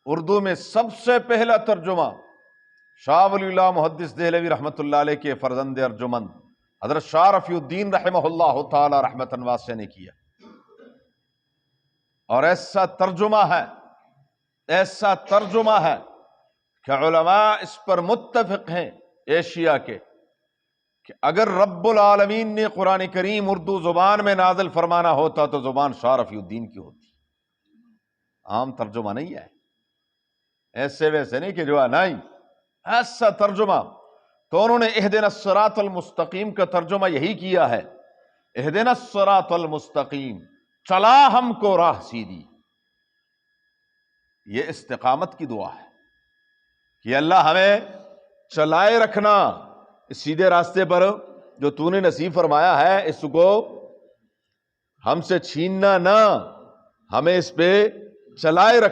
उर्दू में सबसे पहला तर्जुमा शाह वलीउल्लाह मुहद्दिस देहलवी रहमतुल्लाह अलैह के फर्जंद अर्जुमंद हजरत शाह रफीउद्दीन रहमहुल्लाह तआला रहमतन वासिया ने किया। और ऐसा तर्जुमा है कि उलमा इस पर मुत्तफिक हैं एशिया के कि अगर रब्बुल आलमीन ने कुरान करीम उर्दू जुबान में नाजिल फरमाना होता तो जुबान शाह रफीउद्दीन की होती। आम तर्जुमा नहीं है, ऐसे वैसे नहीं कि जो है नहीं, ऐसा तर्जुमा। तो उन्होंने इहदिनस सिरातल मुस्तकीम का तर्जुमा यही किया है, इहदिनस सिरातल मुस्तकीम, चला हमको राह सीधी। ये इस्तिकामत की दुआ है कि अल्लाह हमें चलाए रखना इस सीधे रास्ते पर जो तूने नसीब फरमाया है, इसको हमसे छीनना ना, हमें इस पे चलाए रखना।